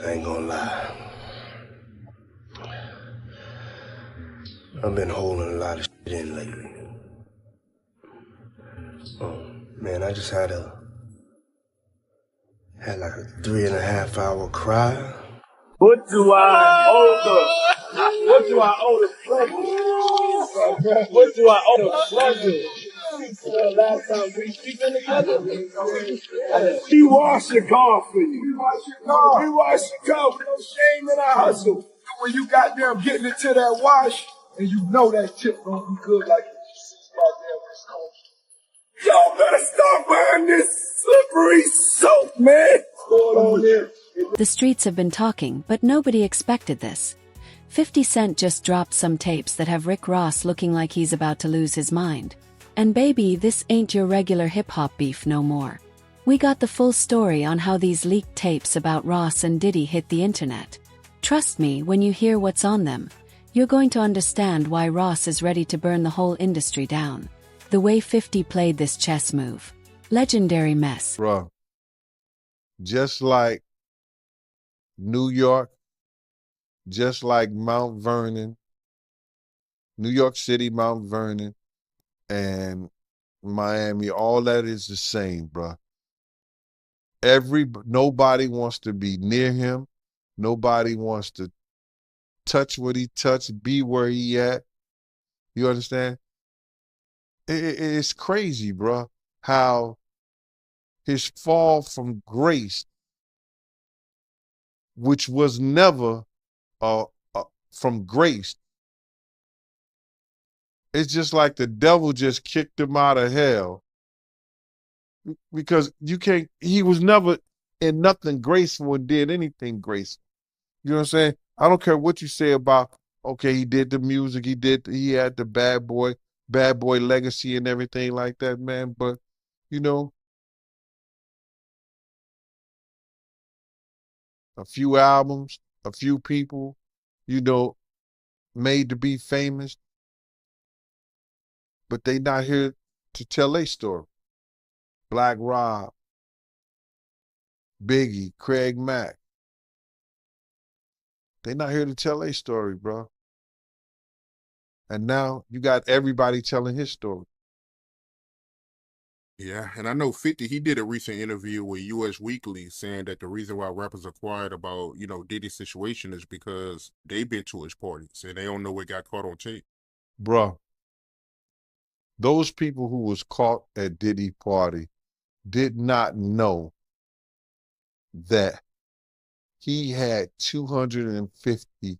I ain't gonna lie. I've been holding a lot of shit in lately. Man, I just had like a 3.5 hour cry. What do I owe the pleasure? What do I owe the pleasure? Last time we speaking together, we wash your car for you. We wash your car with no shame in our hustle. When you got them getting into that wash, and you know that tip gonna be good like y'all better stop buying this slippery soap, man. What's going on there? The streets have been talking, but nobody expected this. 50 Cent just dropped some tapes that have Rick Ross looking like he's about to lose his mind. And baby, this ain't your regular hip-hop beef no more. We got the full story on how these leaked tapes about Ross and Diddy hit the internet. Trust me, when you hear what's on them, you're going to understand why Ross is ready to burn the whole industry down. The way 50 played this chess move. Legendary mess. Bruh, just like New York, just like Mount Vernon, New York City, Mount Vernon, and Miami, all that is the same, bruh. Nobody wants to be near him. Nobody wants to touch what he touched, be where he at. You understand? It's crazy, bruh, how his fall from grace, which was never from grace. It's just like the devil just kicked him out of hell, because he was never in nothing graceful and did anything graceful. You know what I'm saying? I don't care what you say about, okay, he did the music, he had the bad boy legacy and everything like that, man. But, you know, a few albums, a few people, you know, made to be famous, but they not here to tell their story. Black Rob, Biggie, Craig Mack. They not here to tell their story, bro. And now you got everybody telling his story. Yeah, and I know 50, he did a recent interview with US Weekly saying that the reason why rappers are quiet about, Diddy's situation is because they've been to his parties and they don't know what got caught on tape. Bruh, those people who was caught at Diddy party did not know that he had 250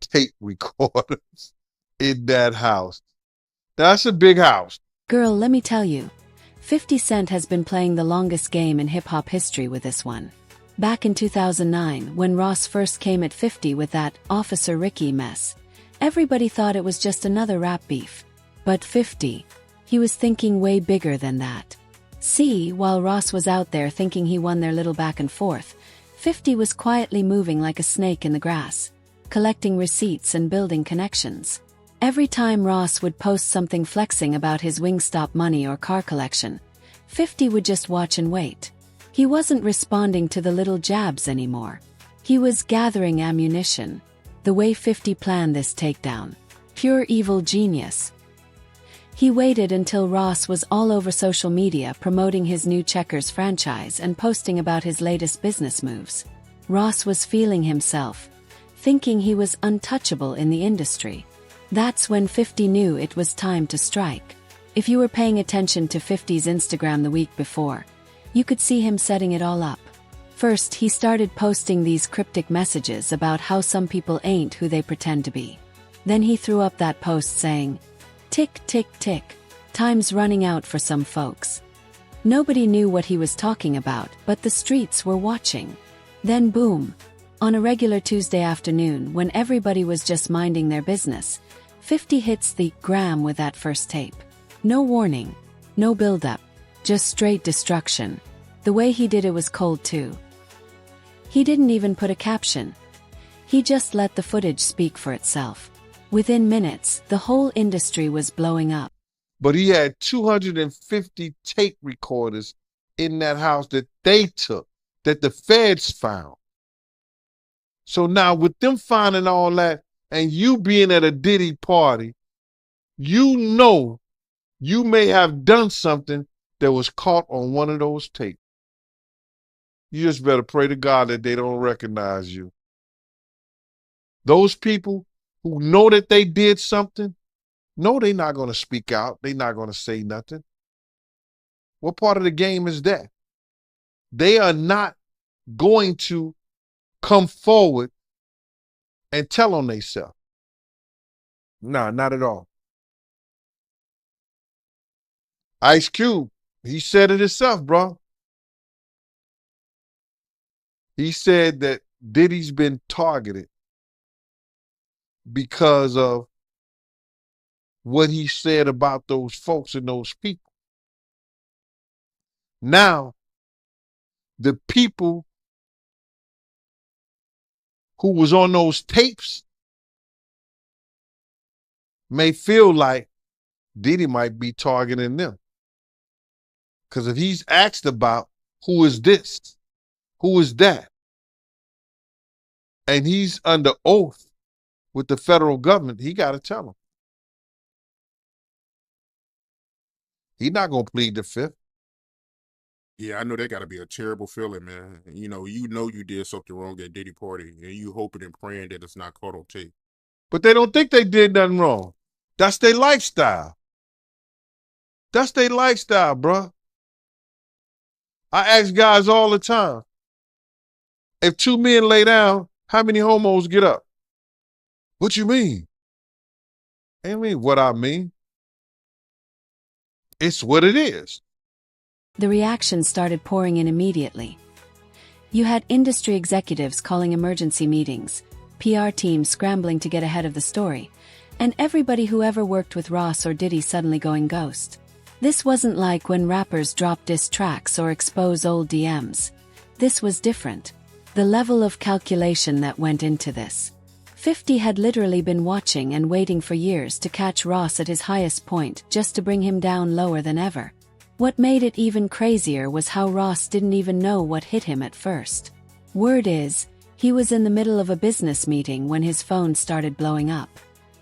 tape recorders in that house. That's a big house. Girl, let me tell you, 50 Cent has been playing the longest game in hip-hop history with this one. Back in 2009, when Ross first came at 50 with that Officer Ricky mess, everybody thought it was just another rap beef. But 50, he was thinking way bigger than that. See, while Ross was out there thinking he won their little back and forth, 50 was quietly moving like a snake in the grass, collecting receipts and building connections. Every time Ross would post something flexing about his Wingstop money or car collection, 50 would just watch and wait. He wasn't responding to the little jabs anymore. He was gathering ammunition. The way 50 planned this takedown. Pure evil genius. He waited until Ross was all over social media promoting his new Checkers franchise and posting about his latest business moves. Ross was feeling himself, thinking he was untouchable in the industry. That's when 50 knew it was time to strike. If you were paying attention to 50's Instagram the week before, you could see him setting it all up. First, he started posting these cryptic messages about how some people ain't who they pretend to be. Then he threw up that post saying, "Tick, tick, tick, time's running out for some folks." Nobody knew what he was talking about, but the streets were watching. Then boom. On a regular Tuesday afternoon, when everybody was just minding their business, 50 hits the gram with that first tape. No warning, no build-up, just straight destruction. The way he did it was cold too. He didn't even put a caption. He just let the footage speak for itself. Within minutes, the whole industry was blowing up. But he had 250 tape recorders in that house that they took, that the feds found. So now with them finding all that and you being at a Diddy party, you know you may have done something that was caught on one of those tapes. You just better pray to God that they don't recognize you. Those people who know that they did something, no, they're not going to speak out. They're not going to say nothing. What part of the game is that? They are not going to come forward and tell on themselves. Nah, not at all. Ice Cube, he said it himself, bro. He said that Diddy's been targeted because of what he said about those folks and those people. Now, the people who was on those tapes may feel like Diddy might be targeting them. Because if he's asked about who is this, who is that, and he's under oath with the federal government, he got to tell them. He's not going to plead the fifth. Yeah, I know that got to be a terrible feeling, man. You know you did something wrong at Diddy party, and you hoping and praying that it's not caught on tape. But they don't think they did nothing wrong. That's their lifestyle. That's their lifestyle, bro. I ask guys all the time, if two men lay down, how many homos get up? What you mean? I mean what I mean. It's what it is. The reactions started pouring in immediately. You had industry executives calling emergency meetings, PR teams scrambling to get ahead of the story, and everybody who ever worked with Ross or Diddy suddenly going ghost. This wasn't like when rappers drop diss tracks or expose old DMs. This was different. The level of calculation that went into this. 50 had literally been watching and waiting for years to catch Ross at his highest point just to bring him down lower than ever. What made it even crazier was how Ross didn't even know what hit him at first. Word is, he was in the middle of a business meeting when his phone started blowing up.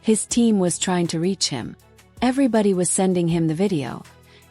His team was trying to reach him. Everybody was sending him the video,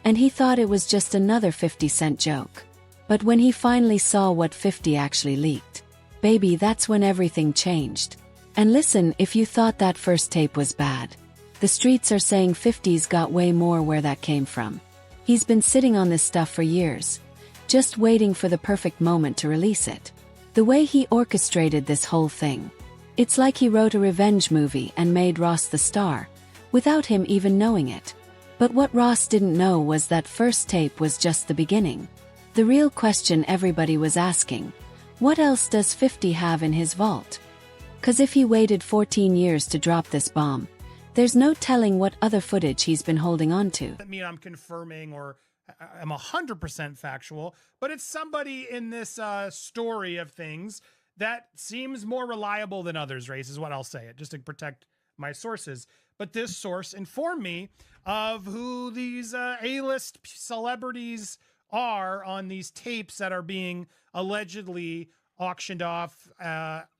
and he thought it was just another 50-cent joke. But when he finally saw what 50 actually leaked, baby, that's when everything changed. And listen, if you thought that first tape was bad, the streets are saying 50's got way more where that came from. He's been sitting on this stuff for years, just waiting for the perfect moment to release it. The way he orchestrated this whole thing. It's like he wrote a revenge movie and made Ross the star, without him even knowing it. But what Ross didn't know was that first tape was just the beginning. The real question everybody was asking, what else does 50 have in his vault? 'Cause if he waited 14 years to drop this bomb, there's no telling what other footage he's been holding on to. Doesn't mean I'm confirming or I'm 100% factual, but it's somebody in this story of things that seems more reliable than others, Race, is what I'll say it, just to protect my sources. But this source informed me of who these A-list celebrities are on these tapes that are being allegedly auctioned off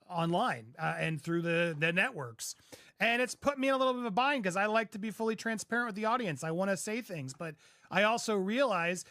online and through the networks. And it's put me in a little bit of a bind because I like to be fully transparent with the audience. I want to say things, but I also realize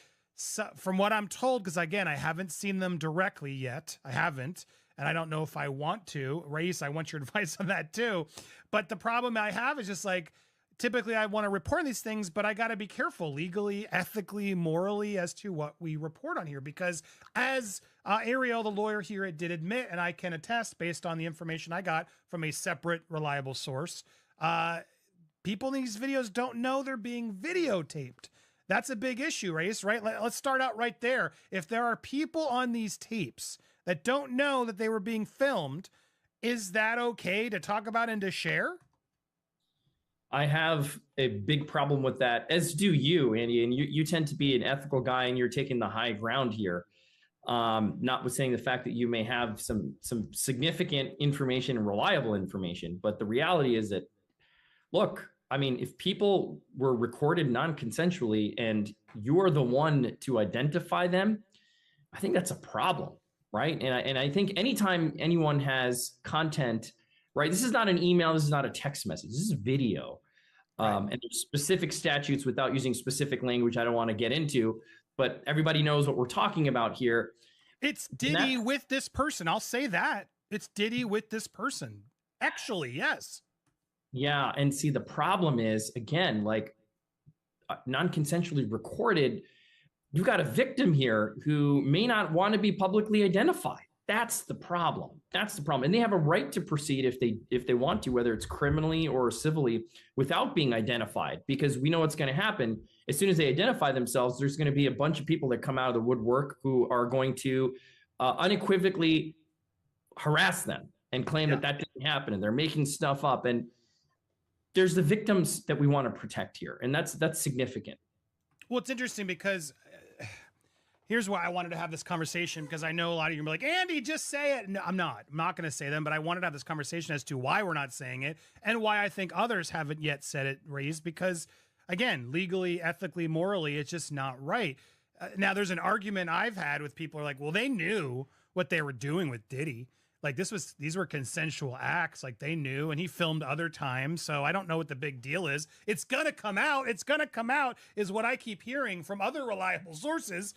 from what I'm told, because again, I haven't seen them directly yet. I haven't, and I don't know if I want to. Race, I want your advice on that too. But the problem I have is just like, typically I want to report these things, but I got to be careful legally, ethically, morally as to what we report on here. Because as Ariel, the lawyer here, did admit, and I can attest based on the information I got from a separate, reliable source, people in these videos don't know they're being videotaped. That's a big issue, Race, right? Let's start out right there. If there are people on these tapes that don't know that they were being filmed, is that okay to talk about and to share? I have a big problem with that, as do you, Andy, and you tend to be an ethical guy and you're taking the high ground here. Notwithstanding the fact that you may have some significant information and reliable information, but the reality is that, look, I mean, if people were recorded non-consensually and you're the one to identify them, I think that's a problem. right? And I think anytime anyone has content, right? This is not an email. This is not a text message. This is video. And there's specific statutes without using specific language I don't want to get into, but everybody knows what we're talking about here. It's Diddy with this person. I'll say that. It's Diddy with this person. Actually, yes. Yeah. And see, the problem is, again, like non-consensually recorded, you've got a victim here who may not want to be publicly identified. That's the problem. That's the problem. And they have a right to proceed if they want to, whether it's criminally or civilly, without being identified, because we know what's going to happen. As soon as they identify themselves, there's going to be a bunch of people that come out of the woodwork who are going to unequivocally harass them and claim that didn't happen, and they're making stuff up. And there's the victims that we want to protect here, and that's significant. Well, it's interesting because here's why I wanted to have this conversation, because I know a lot of you are like, Andy, just say it. No, I'm not going to say them, but I wanted to have this conversation as to why we're not saying it and why I think others haven't yet said it, raised, because again, legally, ethically, morally, it's just not right. Now, there's an argument I've had with people who are like, well, they knew what they were doing with Diddy. Like these were consensual acts. Like they knew, and he filmed other times. So I don't know what the big deal is. It's going to come out. It's going to come out is what I keep hearing from other reliable sources.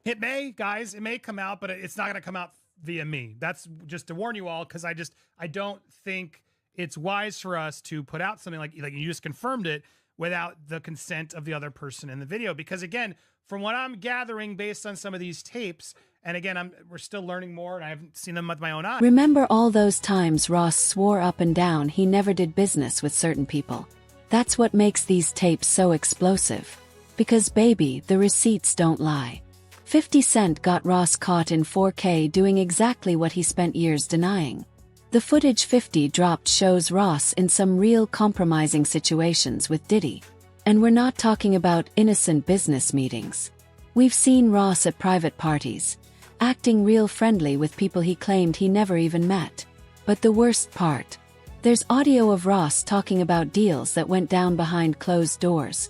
It may come out, but it's not going to come out via me. That's just to warn you all. Cause I don't think it's wise for us to put out something like you just confirmed it without the consent of the other person in the video. Because again, from what I'm gathering based on some of these tapes, and again, we're still learning more, and I haven't seen them with my own eyes. Remember all those times Ross swore up and down he never did business with certain people? That's what makes these tapes so explosive. Because baby, the receipts don't lie. 50 Cent got Ross caught in 4K doing exactly what he spent years denying. The footage 50 dropped shows Ross in some real compromising situations with Diddy. And we're not talking about innocent business meetings. We've seen Ross at private parties, acting real friendly with people he claimed he never even met. But the worst part, there's audio of Ross talking about deals that went down behind closed doors.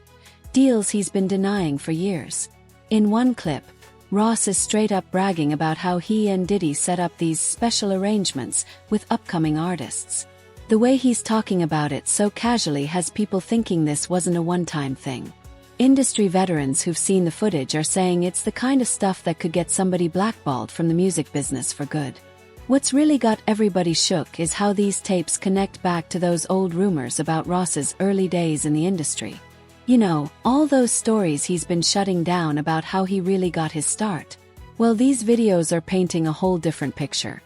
Deals he's been denying for years. In one clip, Ross is straight up bragging about how he and Diddy set up these special arrangements with upcoming artists. The way he's talking about it so casually has people thinking this wasn't a one-time thing. Industry veterans who've seen the footage are saying it's the kind of stuff that could get somebody blackballed from the music business for good. What's really got everybody shook is how these tapes connect back to those old rumors about Ross's early days in the industry. You know, all those stories he's been shutting down about how he really got his start. Well, these videos are painting a whole different picture.